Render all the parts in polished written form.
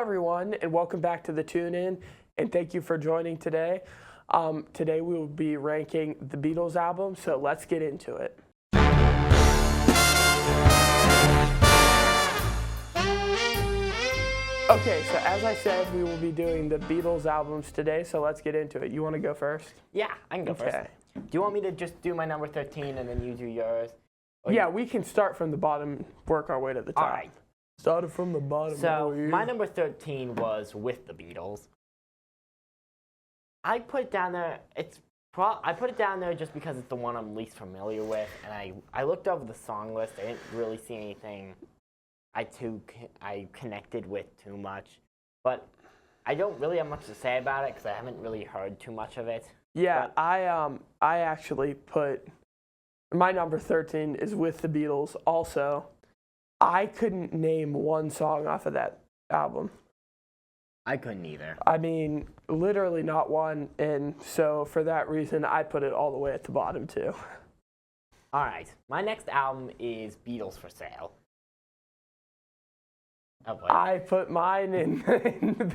everyone, and welcome back to the Tune In, and thank you for joining today. Today we will be ranking the Beatles album, so let's get into it. Okay, so as I said, we will be doing the Beatles albums today, so let's get into it. You want to go first? Yeah, I can go first. Do you want me to just do my number 13 and then you do yours? Yeah, we can start from the bottom, work our way to the top. All right. Started from the bottom. So my number 13 was With the Beatles. I put it down there. I put it down there just because it's the one I'm least familiar with, and I looked over the song list. I didn't really see anything I connected with too much, but I don't really have much to say about it because I haven't really heard too much of it. Yeah, I actually put my number 13 is With the Beatles. Also, I couldn't name one song off of that album. I couldn't either. I mean, literally not one, and so for that reason, I put it all the way at the bottom too. All right, my next album is Beatles for Sale. Oh, boy. I put mine in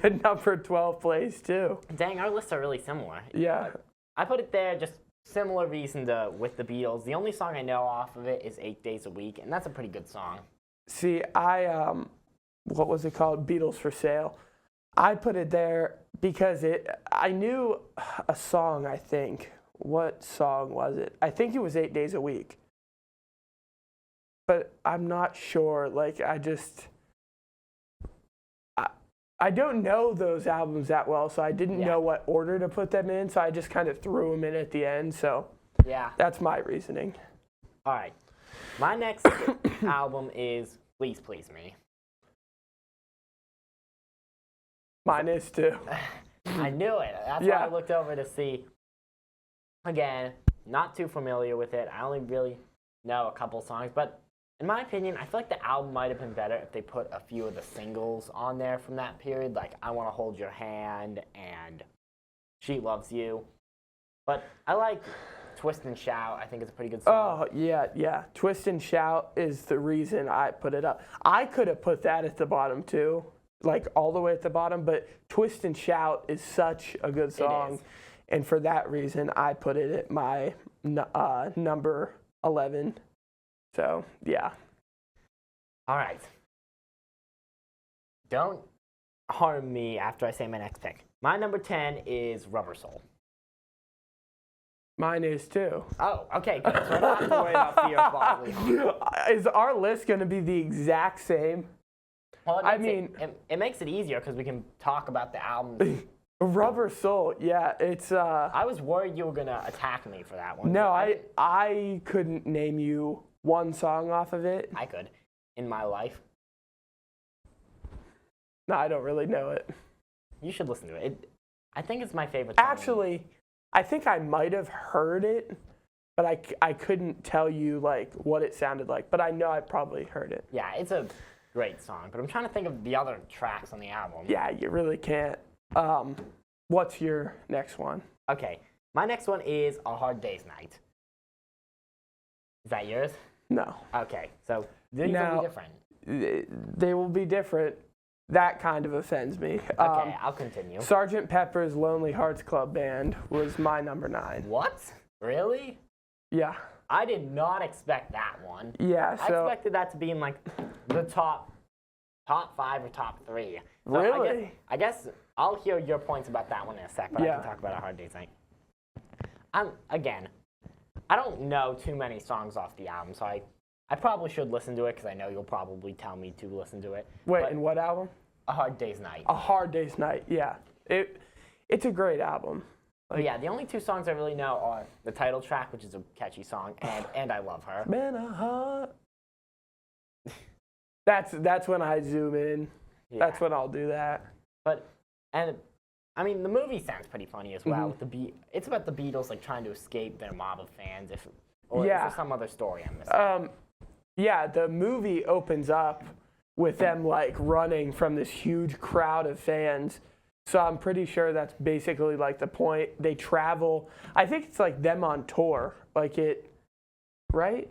the number 12 place too. Dang, our lists are really similar. Yeah. I put it there just similar reason to With the Beatles. The only song I know off of it is 8 Days a Week, and that's a pretty good song. See, what was it called? Beatles for Sale. I put it there because I knew a song, I think. What song was it? I think it was 8 Days a Week. But I'm not sure. Like, I don't know those albums that well, so I didn't know what order to put them in, so I just kind of threw them in at the end. So yeah, that's my reasoning. All right. My next album is Please Please Me. Mine is too. I knew it. That's why I looked over to see. Again, not too familiar with it. I only really know a couple songs, but in my opinion, I feel like the album might have been better if they put a few of the singles on there from that period, like I Want to Hold Your Hand and She Loves You. But I like Twist and Shout. I think it's a pretty good song. Oh, yeah. Twist and Shout is the reason I put it up. I could have put that at the bottom too, like all the way at the bottom, but Twist and Shout is such a good song. And for that reason, I put it at my number 11. So, yeah. All right. Don't harm me after I say my next pick. My number 10 is Rubber Soul. Mine is too. Oh, okay, good. So I don't have to worry about Fear of Bodily Harm. Is our list going to be the exact same? Well, it makes it easier because we can talk about the albums. Rubber Soul, yeah, it's... I was worried you were going to attack me for that one. No, I couldn't name you one song off of it. I could, in my life. No, I don't really know it. You should listen to it. I think it's my favorite song. Actually, I think I might have heard it, but I couldn't tell you like what it sounded like. But I know I probably heard it. Yeah, it's a great song. But I'm trying to think of the other tracks on the album. Yeah, you really can't. What's your next one? Okay, my next one is A Hard Day's Night. Is that yours? No. Okay, so these will be different. They will be different. That kind of offends me. Okay, I'll continue. Sgt. Pepper's Lonely Hearts Club Band was my number 9. What? Really? Yeah. I did not expect that one. Yeah, I expected that to be in like the top 5 or top 3. So really? I guess I'll hear your points about that one in a sec, but I can talk about A Hard Day's Night. Again, I don't know too many songs off the album, so I probably should listen to it because I know you'll probably tell me to listen to it. Wait, and what album? A Hard Day's Night. A Hard Day's Night, yeah. It's a great album. But yeah, the only 2 songs I really know are the title track, which is a catchy song, and I Love Her. Man, a heart. That's when I zoom in. Yeah. That's when I'll do that. I mean, the movie sounds pretty funny as well. With it's about the Beatles like trying to escape their mob of fans. Is there some other story I'm missing? Yeah, the movie opens up with them like running from this huge crowd of fans. So I'm pretty sure that's basically like the point. They travel. I think it's like them on tour. Right?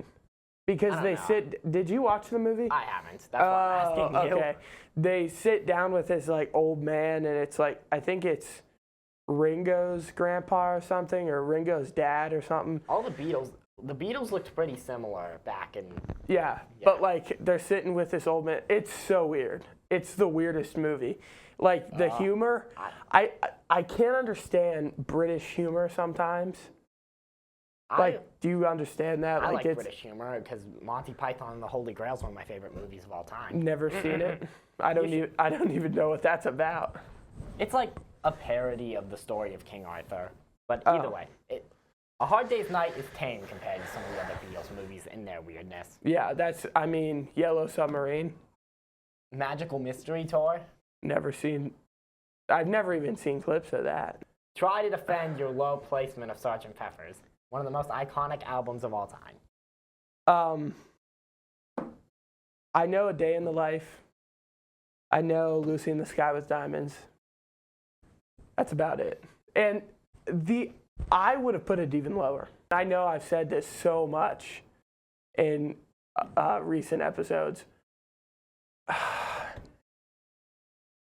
Because I they don't know. sit. Did you watch the movie? I haven't. That's why I'm asking you. Okay. They sit down with this like old man, and it's like I think it's Ringo's grandpa or something, or Ringo's dad or something. All the Beatles looked pretty similar back in. Yeah, but like they're sitting with this old man. It's so weird. It's the weirdest movie. Like the humor, I can't understand British humor sometimes. Do you understand that? I like it's, British humor because Monty Python and the Holy Grail is one of my favorite movies of all time. Never seen it. I don't even know what that's about. It's like a parody of the story of King Arthur. But either way, A Hard Day's Night is tame compared to some of the other Beatles movies in their weirdness. Yeah, Yellow Submarine. Magical Mystery Tour. Never seen. I've never even seen clips of that. Try to defend your low placement of Sgt. Pepper's. One of the most iconic albums of all time. I know A Day in the Life. I know Lucy in the Sky with Diamonds. That's about it. And I would have put it even lower. I know I've said this so much in recent episodes.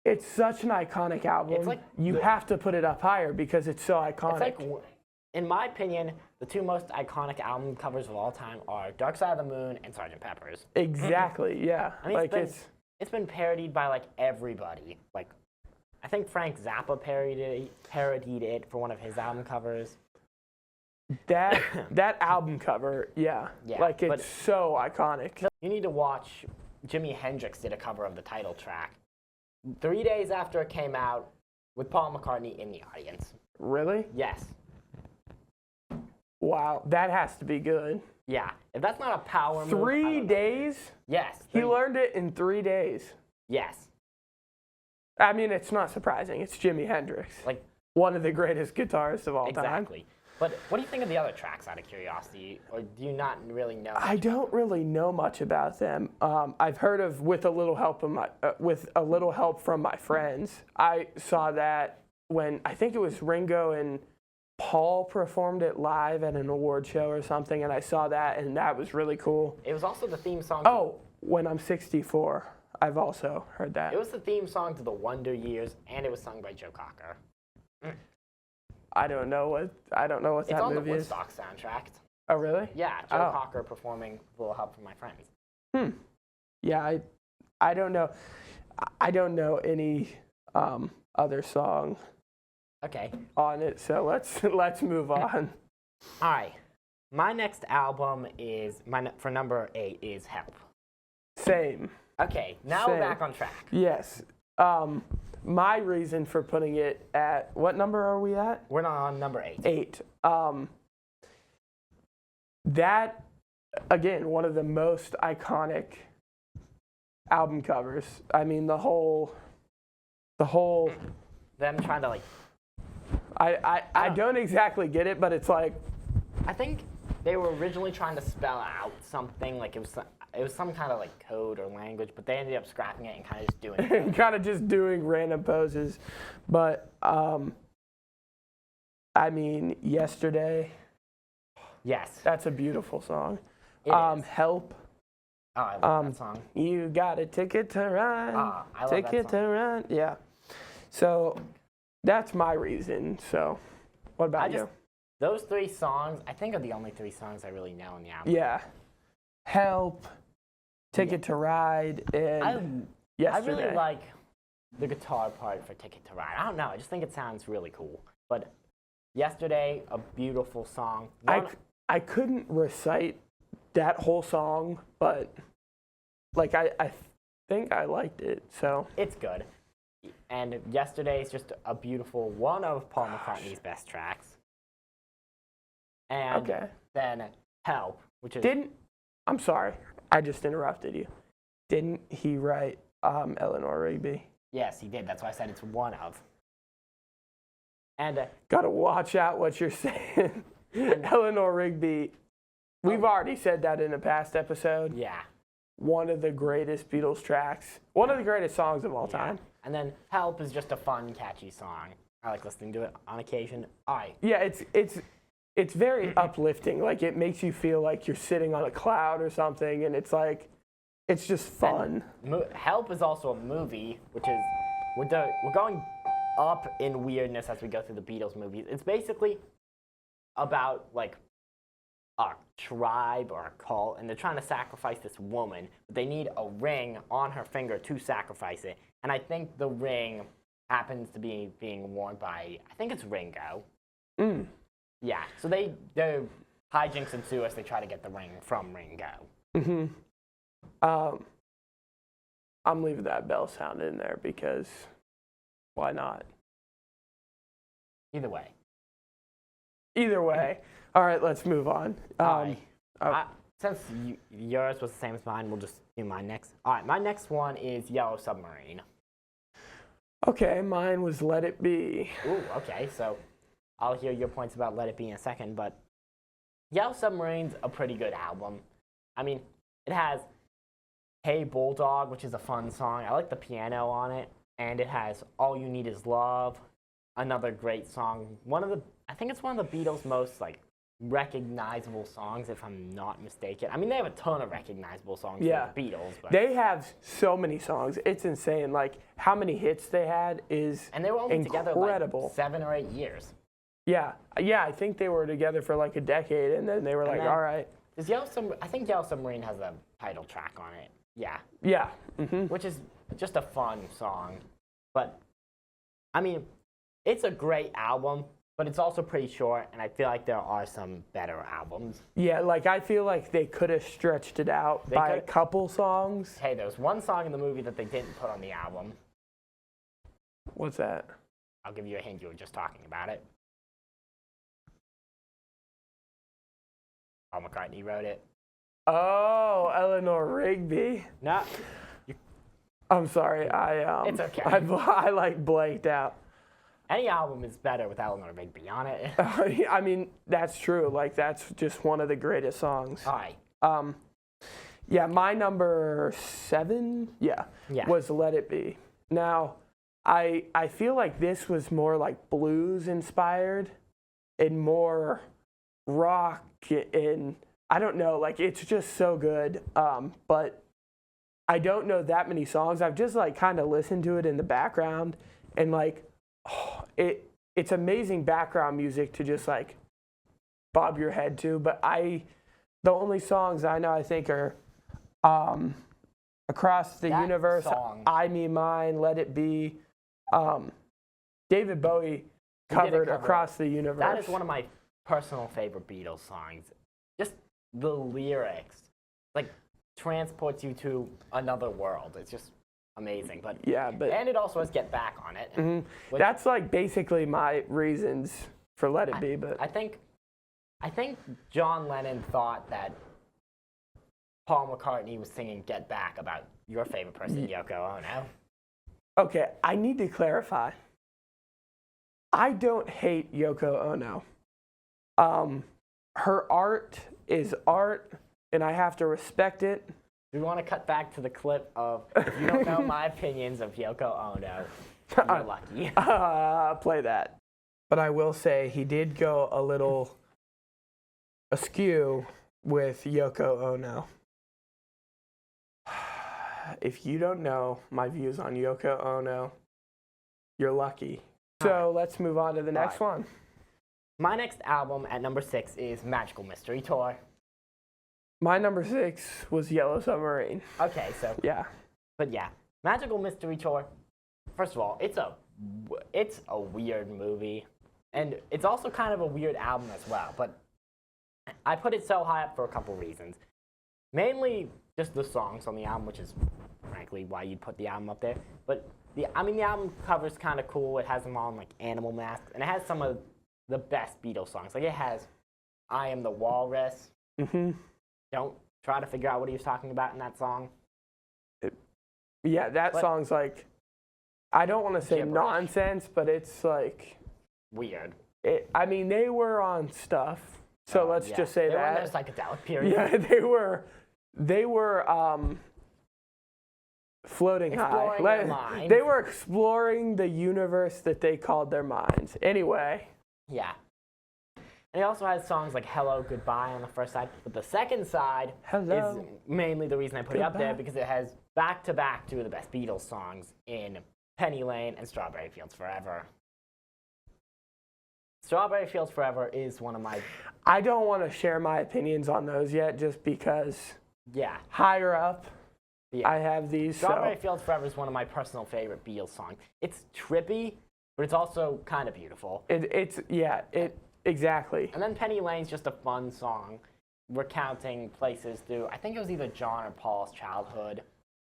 It's such an iconic album. It's like you have to put it up higher because it's so iconic. It's like, in my opinion, the two most iconic album covers of all time are Dark Side of the Moon and Sgt. Pepper's. Exactly, yeah. I mean, it's been parodied by like everybody. Like, I think Frank Zappa parodied it for one of his album covers. That album cover, yeah. Like it's so iconic. You need to watch. Jimi Hendrix did a cover of the title track 3 days after it came out with Paul McCartney in the audience. Really? Yes. Wow, that has to be good. Yeah, if that's not a power move. 3 days? Yes. He learned it in 3 days. Yes. I mean, it's not surprising. It's Jimi Hendrix. Like one of the greatest guitarists of all time. Exactly. But what do you think of the other tracks out of curiosity? Or do you not really know? I don't really know much about them. I've heard of With a Little Help from My Friends. I saw that when I think it was Ringo and Paul performed it live at an award show or something, and I saw that, and that was really cool. It was also the theme song. When I'm 64. I've also heard that. It was the theme song to The Wonder Years, and it was sung by Joe Cocker. I don't know what that movie is. It's on the Woodstock soundtrack. Oh, really? Yeah, Joe Cocker performing A Little Help from My Friends. Yeah, I don't know. I don't know any other song. Okay. On it, so let's move on. All right. My next album is for number 8 is Help. Same. Okay, now we're back on track. Yes. My reason for putting it at what number are we at? We're not on number 8. 8. That again, one of the most iconic album covers. I mean, the whole. Them trying to like. I don't exactly get it, but it's like. I think they were originally trying to spell out something like it was some kind of like code or language, but they ended up scrapping it and kind of just doing it. Kind of just doing random poses, but I mean, Yesterday. Yes. That's a beautiful song. It is. Help. Oh, I love that song. You got a ticket to ride. I love ticket that song. to ride. Yeah. So that's my reason. So what about you? Those 3 songs, I think, are the only 3 songs I really know in the album. Yeah. Help, Ticket to Ride, and Yesterday. I really like the guitar part for Ticket to Ride. I don't know. I just think it sounds really cool. But Yesterday, a beautiful song. I couldn't recite that whole song, but like I think I liked it. So it's good. And Yesterday is just a beautiful one of Paul McCartney's best tracks. And then Help, which is... I'm sorry, I just interrupted you. Didn't he write Eleanor Rigby? Yes, he did. That's why I said it's one of. And... Gotta watch out what you're saying. Eleanor Rigby, we've already said that in a past episode. Yeah. One of the greatest Beatles tracks. One of the greatest songs of all time. And then Help is just a fun, catchy song. I like listening to it on occasion. Yeah, it's very uplifting. Like, it makes you feel like you're sitting on a cloud or something, and it's like, it's just fun. Help is also a movie, which is, we're going up in weirdness as we go through the Beatles movies. It's basically about, like, a tribe or a cult, and they're trying to sacrifice this woman, but they need a ring on her finger to sacrifice it. And I think the ring happens to be being worn by, I think it's Ringo. Yeah, so their hijinks ensue as they try to get the ring from Ringo. I'm leaving that bell sound in there because why not? Either way. All right, let's move on. Since yours was the same as mine, we'll just do mine next. All right, my next one is Yellow Submarine. Okay, mine was Let It Be. Ooh, okay, so I'll hear your points about Let It Be in a second, but Yellow Submarine's a pretty good album. I mean, it has Hey Bulldog, which is a fun song. I like the piano on it, and it has All You Need Is Love, another great song. I think it's one of the Beatles' most, like, recognizable songs, if I'm not mistaken. I mean, they have a ton of recognizable songs for the Beatles. But they have so many songs. It's insane. Like, how many hits they had is and they were only incredible. together, like, 7 or 8 years. Yeah, I think they were together for, like, a decade, and then they were like, all right. I think Yellow Submarine has a title track on it. Yeah. Yeah. Which is just a fun song. But, I mean, it's a great album, but it's also pretty short, and I feel like there are some better albums. Yeah, like, I feel like they could have stretched it out by a couple songs. Hey, there's one song in the movie that they didn't put on the album. What's that? I'll give you a hint. You were just talking about it. Paul McCartney wrote it. Oh, Eleanor Rigby. No. I'm sorry. It's okay. I like blanked out. Any album is better with Eleanor Rigby on it. I mean, that's true. Like, that's just one of the greatest songs. All right. Yeah, my number 7, was Let It Be. Now, I feel like this was more like blues inspired and more rock, and I don't know, like, it's just so good. But I don't know that many songs. I've just, like, kind of listened to it in the background, and, like, it's amazing background music to just, like, bob your head to. But the only songs I know, I think, are Across the Universe, song. I Me Mine, Let It Be. David Bowie covered Across the Universe. That is one of my personal favorite Beatles songs. Just the lyrics, like, transports you to another world. It's just amazing. But and it also has Get Back on it. Mm-hmm. That's, like, basically my reasons for Let It Be. But I think John Lennon thought that Paul McCartney was singing Get Back about your favorite person, Yoko Ono. Okay, I need to clarify. I don't hate Yoko Ono. Her art is art, and I have to respect it. We want to cut back to the clip of, if you don't know my opinions of Yoko Ono, you're lucky. Play that. But I will say he did go a little askew with Yoko Ono. If you don't know my views on Yoko Ono, you're lucky. So let's move on to the next one. My next album at number 6 is Magical Mystery Tour. My number 6 was Yellow Submarine. Okay, so yeah. But yeah, Magical Mystery Tour. First of all, it's a weird movie, and it's also kind of a weird album as well. But I put it so high up for a couple reasons. Mainly just the songs on the album, which is frankly why you'd put the album up there. But the album cover's kind of cool. It has them all in, like, animal masks, and it has some of the best Beatles songs. Like, it has I Am the Walrus. Mm-hmm. Don't try to figure out what he was talking about in that song. That song's, like, I don't want to say gibberish. Nonsense, but it's, like, weird. I mean, they were on stuff, so let's just say they that. They were in their psychedelic period. Yeah, they were floating exploring high. their minds. They were exploring the universe that they called their minds. Anyway. Yeah. And it also has songs like Hello, Goodbye on the first side. But the second side is mainly the reason I put it up there, because it has back-to-back two of the best Beatles songs in Penny Lane and Strawberry Fields Forever. Strawberry Fields Forever is one of my... I don't want to share my opinions on those yet, just because higher up, I have these. Strawberry Fields Forever is one of my personal favorite Beatles songs. It's trippy, but it's also kind of beautiful. Exactly. And then Penny Lane's just a fun song, recounting places through, I think it was either John or Paul's childhood.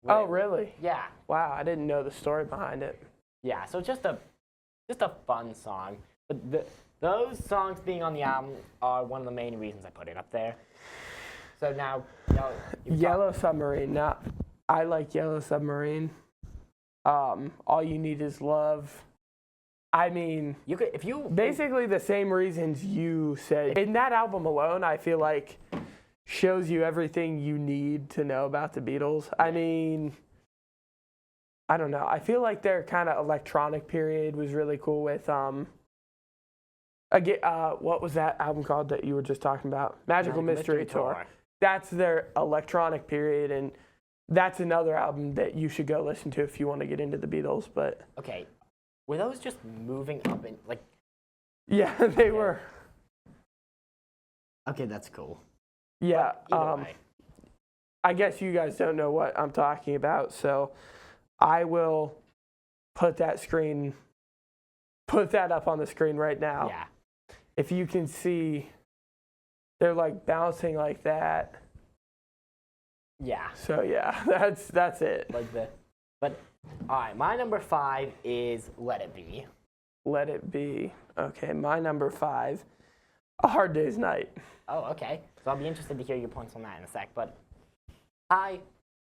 Oh, really? Yeah. Wow, I didn't know the story behind it. Yeah, so just a fun song. But those songs being on the album are one of the main reasons I put it up there. So now, Yellow Submarine. Now, I like Yellow Submarine. All You Need Is Love. I mean, basically the same reasons you said. In that album alone, I feel like shows you everything you need to know about the Beatles. I mean, I don't know. I feel like their kind of electronic period was really cool with what was that album called that you were just talking about? Magical Mystery Tour. That's their electronic period, and that's another album that you should go listen to if you want to get into the Beatles. But okay, were those just moving up and like? Yeah, they were. Okay, that's cool. Yeah. I guess you guys don't know what I'm talking about, so I will put that up on the screen right now. Yeah. If you can see, they're like bouncing like that. Yeah. So yeah, that's it. But all right, my number 5 is Let It Be. Let It Be. Okay, my number 5, A Hard Day's Night. Oh, okay. So I'll be interested to hear your points on that in a sec. But I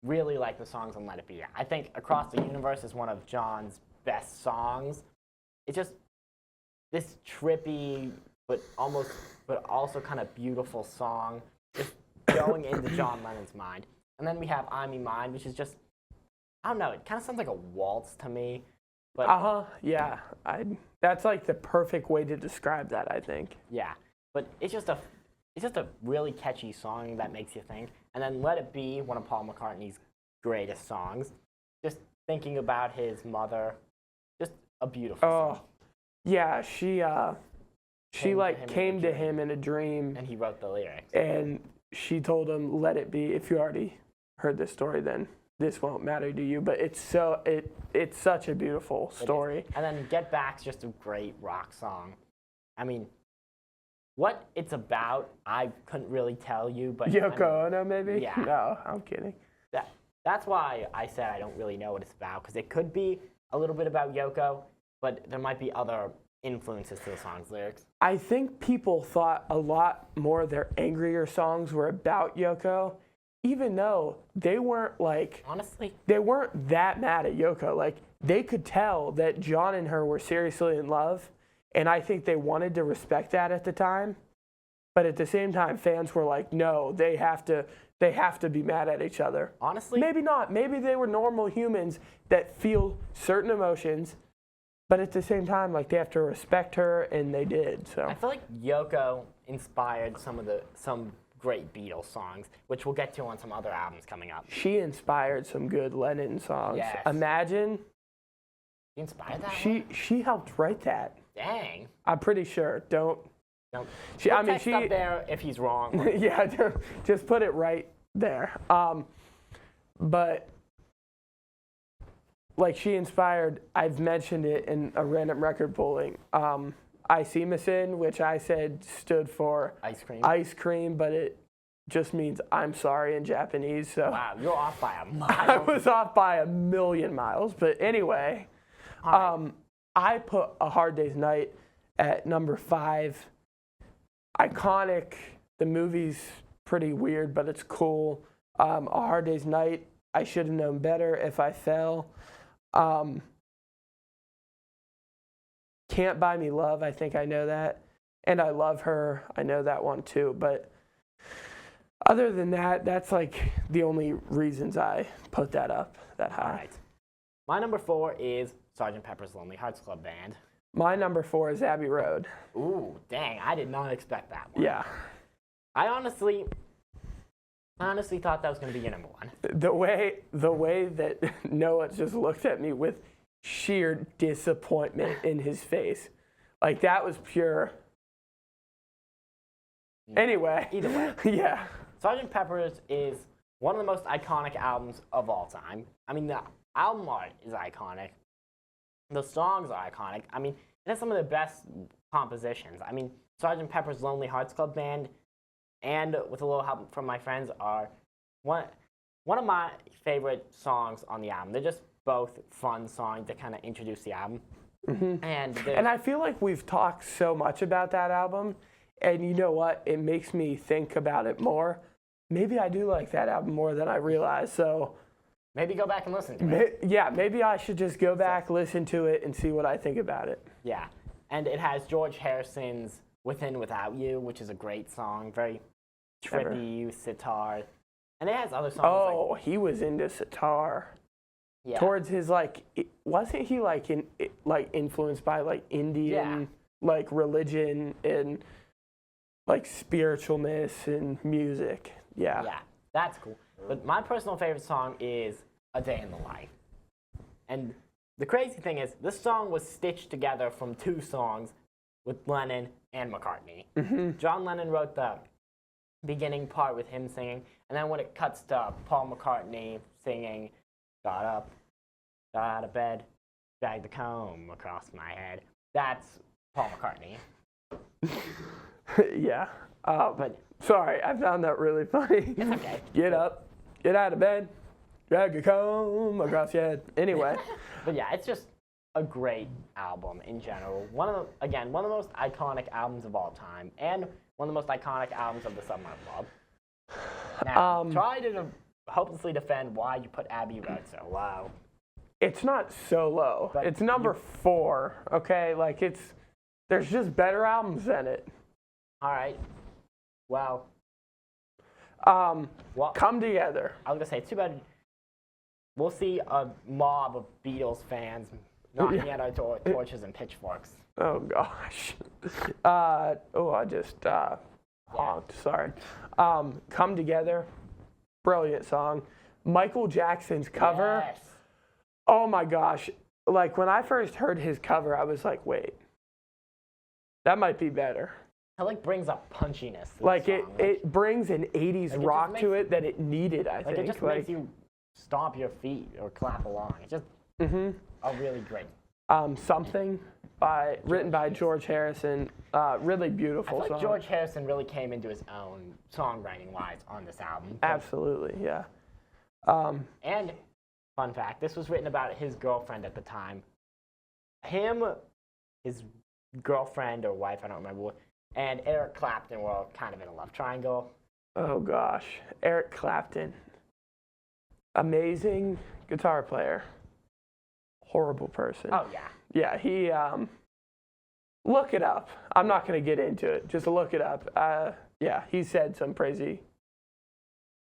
really like the songs on Let It Be. I think Across the Universe is one of John's best songs. It's just this trippy, but also kind of beautiful song, just going into John Lennon's mind. And then we have I'm in Mind, which is just, I don't know, it kind of sounds like a waltz to me. But yeah. That's like the perfect way to describe that, I think. Yeah, but it's just a really catchy song that makes you think. And then Let It Be, one of Paul McCartney's greatest songs. Just thinking about his mother, just a beautiful song. Yeah, she came to him in a dream. And he wrote the lyrics. And she told him, let it be. If you already heard this story, then this won't matter to you. But it's such a beautiful story. And then Get Back's just a great rock song. I mean, what it's about, I couldn't really tell you. But Yoko Ono, maybe? Yeah. No, I'm kidding. That's why I said I don't really know what it's about, because it could be a little bit about Yoko, but there might be other influences to the song's lyrics. I think people thought a lot more of their angrier songs were about Yoko, even though they weren't honestly, they weren't that mad at Yoko. Like, they could tell that John and her were seriously in love, and I think they wanted to respect that at the time. But at the same time, fans were like, no, they have to be mad at each other. Honestly? Maybe not. Maybe they were normal humans that feel certain emotions, but at the same time, like, they have to respect her, and they did. So I feel like Yoko inspired some great Beatles songs, which we'll get to on some other albums coming up. She inspired some good Lennon songs. Yes. Imagine. She inspired that one? She helped write that. Dang. I'm pretty sure. Don't. She up there if he's wrong. Yeah, just put it right there. But like, she inspired, I've mentioned it in a random record polling, Isemicin, which I said stood for ice cream, but it just means I'm sorry in Japanese. So wow, you're off by a mile. I was off by a million miles. But anyway, right. I put A Hard Day's Night at number 5. Iconic. The movie's pretty weird, but it's cool. A Hard Day's Night. I should have known better if I fell. Can't Buy Me Love. I think I know that. And I Love Her. I know that one too. But other than that, that's like the only reasons I put that up that high. All right. My number 4 is Sgt. Pepper's Lonely Hearts Club Band. My number 4 is Abbey Road. Ooh, dang, I did not expect that one. Yeah. I honestly thought that was going to be your number 1. The way that Noah just looked at me with sheer disappointment in his face. Like, that was pure. Anyway. Either way. Yeah. Sgt. Pepper's is one of the most iconic albums of all time. I mean, the album art is iconic. The songs are iconic. I mean, it has some of the best compositions. I mean, Sgt. Pepper's Lonely Hearts Club Band and With a Little Help from My Friends are one of my favorite songs on the album. They're just both fun songs that kind of introduce the album. Mm-hmm. And I feel like we've talked so much about that album, and you know what? It makes me think about it more. Maybe I do like that album more than I realize, so... Maybe go back and listen to it. Yeah, maybe I should just go back, listen to it, and see what I think about it. Yeah, and it has George Harrison's Within Without You, which is a great song, very trippy, sitar. And it has other songs Oh, he was into sitar. Yeah. Towards his, like, wasn't he, like, influenced by, like, Indian, like, religion and, like, spiritualness and music? Yeah. Yeah, that's cool. But my personal favorite song is A Day in the Life. And the crazy thing is, this song was stitched together from 2 songs with Lennon and McCartney. Mm-hmm. John Lennon wrote the beginning part with him singing, and then when it cuts to Paul McCartney singing, got up, got out of bed, dragged the comb across my head, that's Paul McCartney. Yeah. But sorry, I found that really funny. it's okay. Get up, get out of bed, drag your comb across your head. Anyway. But yeah, it's just a great album in general. One of the most iconic albums of all time, and one of the most iconic albums of the Summer Club. Now, try to hopelessly defend why you put Abbey Road so low. It's not so low. But it's number 4, okay? Like, there's just better albums than it. All right. Well, Come Together. I was going to say, it's too bad we'll see a mob of Beatles fans knocking at our torches and pitchforks. Oh, gosh. I just honked. Sorry. Come Together. Brilliant song. Michael Jackson's cover. Yes. Oh, my gosh. Like, when I first heard his cover, I was like, wait. That might be better. It brings up punchiness. Like, it brings an 80s rock to it that it needed, I think. It just makes you stomp your feet or clap along. It's just a really great. Something written by George Harrison. Really beautiful I feel like song. George Harrison really came into his own songwriting-wise on this album. Absolutely, yeah. And, fun fact, this was written about his girlfriend at the time. Him, his girlfriend or wife, I don't remember what, and Eric Clapton were kind of in a love triangle. Oh, gosh. Eric Clapton. Amazing guitar player. Horrible person. Oh, yeah. Yeah, he, look it up. I'm not going to get into it. Just look it up. Yeah, he said some crazy,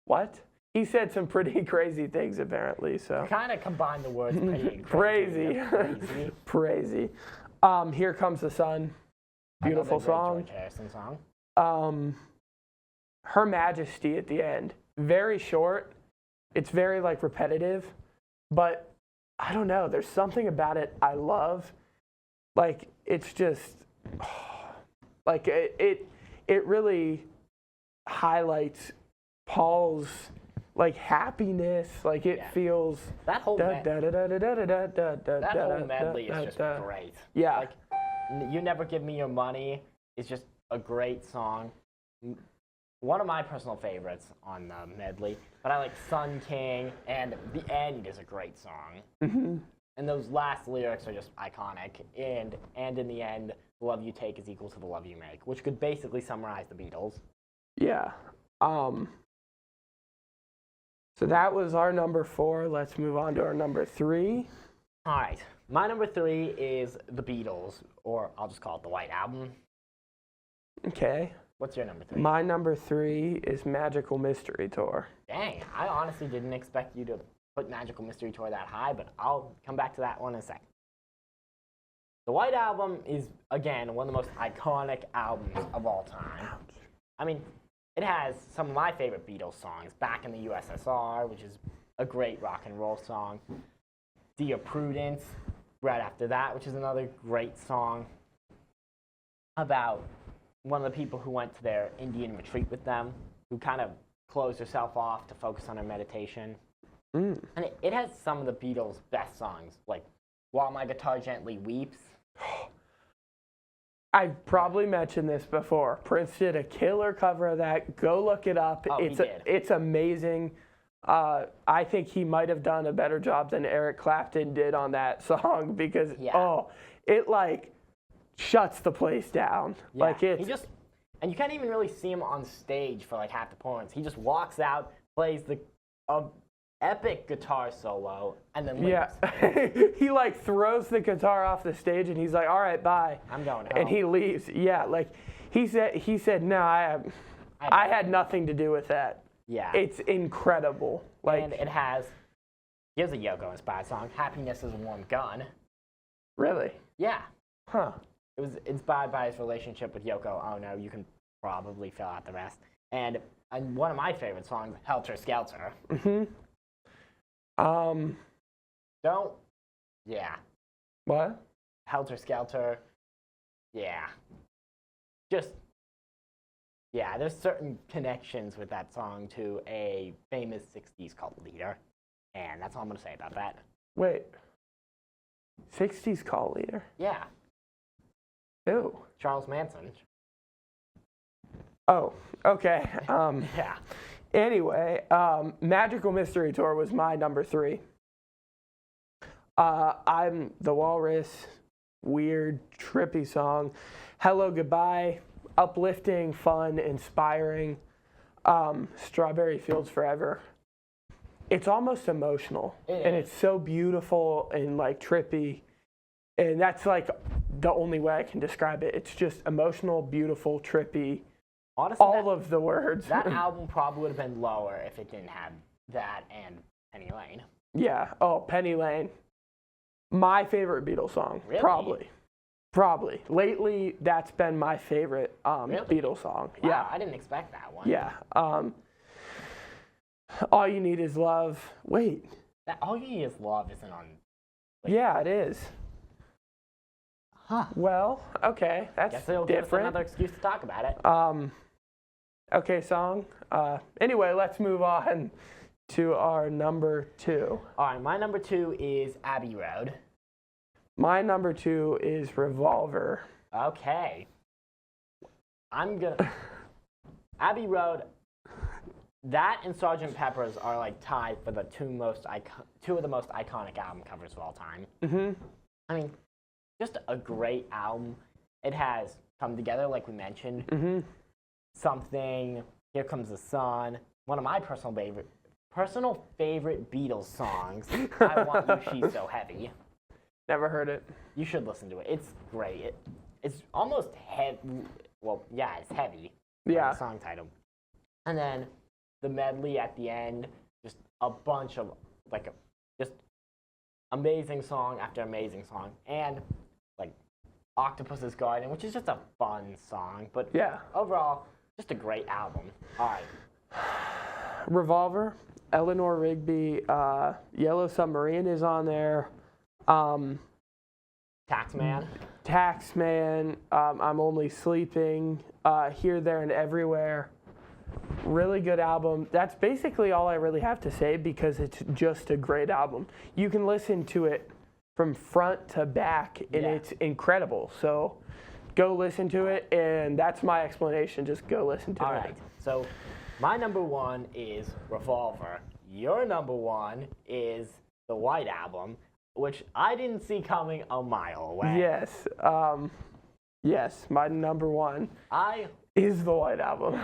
what? He said some pretty crazy things, apparently, so. Kind of combined the words pretty and crazy. crazy. Crazy. Here Comes the Sun. Beautiful Another great song. George Harrison song. Her Majesty at the end. Very short. It's very, like, repetitive. But, I don't know. There's something about it I love. Like, it's just, like, it really highlights Paul's, like, happiness. Like, it feels. That whole medley is just great. Yeah. Like, You Never Give Me Your Money is just a great song. One of my personal favorites on the medley. But I like Sun King, and The End is a great song. Mm-hmm. And those last lyrics are just iconic. And in the end, the love you take is equal to the love you make, which could basically summarize the Beatles. Yeah. So that was our number 4. Let's move on to our number 3. All right. My number 3 is The Beatles, or I'll just call it the White Album. Okay. What's your number 3? My number 3 is Magical Mystery Tour. Dang, I honestly didn't expect you to put Magical Mystery Tour that high, but I'll come back to that one in a second. The White Album is, again, one of the most iconic albums of all time. I mean, it has some of my favorite Beatles songs, Back in the USSR, which is a great rock and roll song. Dear Prudence, right after that, which is another great song about one of the people who went to their Indian retreat with them, who kind of closed herself off to focus on her meditation. And it has some of the Beatles' best songs, like While My Guitar Gently Weeps. I've probably mentioned this before. Prince did a killer cover of that. Go look it up. Oh, It's amazing. I think he might have done a better job than Eric Clapton did on that song because it like shuts the place down. Yeah. Like and you can't even really see him on stage for like half the performance. He just walks out, plays the epic guitar solo, and then leaves. Yeah. He like throws the guitar off the stage and he's like, all right, bye. I'm going home. And he leaves. Yeah, like he said, no, I had nothing to do with that. Yeah. It's incredible. Like, and here's a Yoko inspired song, Happiness is a Warm Gun. Really? Yeah. Huh. It was inspired by his relationship with Yoko Ono. You can probably fill out the rest. And one of my favorite songs, Helter Skelter. Yeah. What? Helter Skelter. Yeah. There's certain connections with that song to a famous 60s cult leader. And that's all I'm going to say about that. Wait. 60s cult leader? Yeah. Ew. Charles Manson. Oh, okay. Yeah. Anyway, Magical Mystery Tour was my number 3. I'm the Walrus, weird, trippy song. Hello, Goodbye, uplifting, fun, inspiring. Strawberry Fields Forever. It's almost emotional, and it's so beautiful and like trippy. And that's like the only way I can describe it. It's just emotional, beautiful, trippy. Honestly, all of the words. That album probably would have been lower if it didn't have that and Penny Lane. Yeah. Oh, Penny Lane. My favorite Beatles song. Really? Probably. Lately, that's been my favorite Beatles song. Wow, Yeah. I didn't expect that one. Yeah. All You Need Is Love. Wait. All You Need Is Love isn't on. Yeah, it is. Huh. Well, okay. That's Guess it'll different. give us another excuse to talk about it. Okay, song. Anyway, let's move on to our number 2. All right, my number 2 is Abbey Road. My number 2 is Revolver. Okay. Abbey Road, that and Sgt. Pepper's are like tied for the two of the most iconic album covers of all time. I mean, just a great album. It has Come Together, like we mentioned. Something, Here Comes the Sun. One of my personal favorite Beatles songs, I Want You, She's So Heavy. Never heard it. You should listen to it. It's great. It's almost heavy. Well, yeah, it's heavy. Yeah. The song title. And then the medley at the end, just a bunch of, just amazing song after amazing song. And, Octopus's Garden, which is just a fun song. But yeah, overall, just a great album. All right. Revolver, Eleanor Rigby, Yellow Submarine is on there. Taxman, I'm Only Sleeping, Here, There, and Everywhere. Really good album. That's basically all I really have to say because it's just a great album. You can listen to it from front to back, and it's incredible. So go listen to it, and that's my explanation. Just go listen to it. All right. So my number 1 is Revolver. Your number 1 is the White Album, which I didn't see coming a mile away. Yes. Yes, my number 1 is the White Album.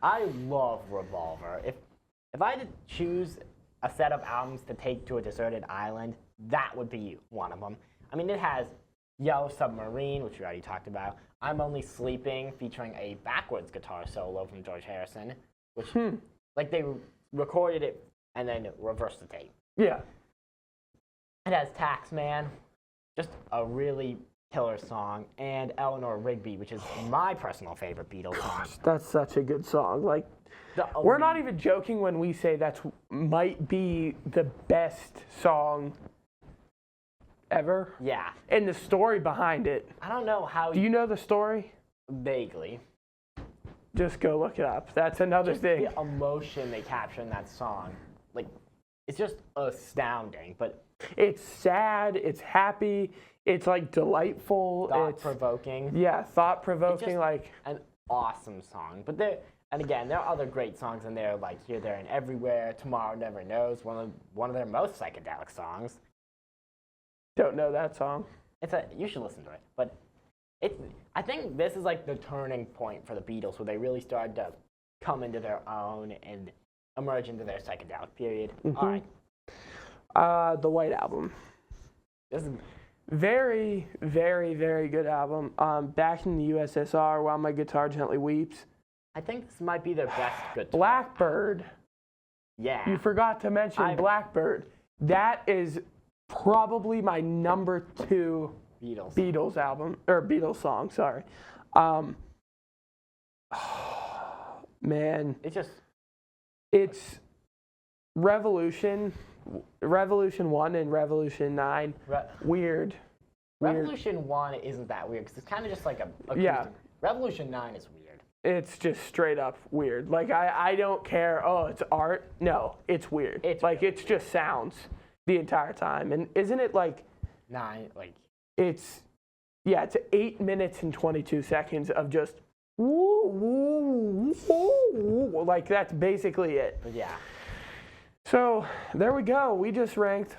I love Revolver. If I had to choose a set of albums to take to a deserted island, that would be one of them. I mean, it has Yellow Submarine, which we already talked about. I'm Only Sleeping, featuring a backwards guitar solo from George Harrison, which, they recorded it and then reversed the tape. Yeah. It has Taxman, just a really killer song, and Eleanor Rigby, which is my personal favorite Beatles song. That's such a good song. Like, we're not even joking when we say that might be the best song ever. Yeah. And the story behind it. I don't know how. Do you know the story? Vaguely. Just go look it up. That's another thing. The emotion they capture in that song, like, it's just astounding. But it's sad. It's happy. It's like delightful. Thought-provoking. Yeah, thought-provoking. Like an awesome song. But there are other great songs in there, like Here, There, and Everywhere. Tomorrow Never Knows, one of their most psychedelic songs. Don't know that song. You should listen to it. But I think this is like the turning point for the Beatles, where they really started to come into their own and emerge into their psychedelic period. Mm-hmm. All right. The White Album. This is very, very, very good album. Back in the USSR, While My Guitar Gently Weeps. I think this might be their best guitar. Blackbird. Yeah. You forgot to mention Blackbird. That is probably my number 2 Beatles album, or Beatles song, sorry. Man. It's Revolution 1 and Revolution 9. Weird. Revolution 1 isn't that weird, because it's kind of just like a yeah. Revolution 9 is weird. It's just straight up weird. Like, I don't care, oh, it's art. No, it's weird. It's just sounds the entire time. And isn't it like... 9, like... It's 8 minutes and 22 seconds of just woo, woo, woo, woo. Like, that's basically it. But yeah. So, there we go. We just ranked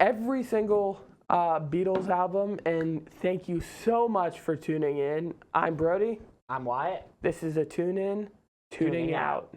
every single Beatles album, and thank you so much for tuning in. I'm Brodie. I'm Wyatt. This is a Tune In, Tuning Out.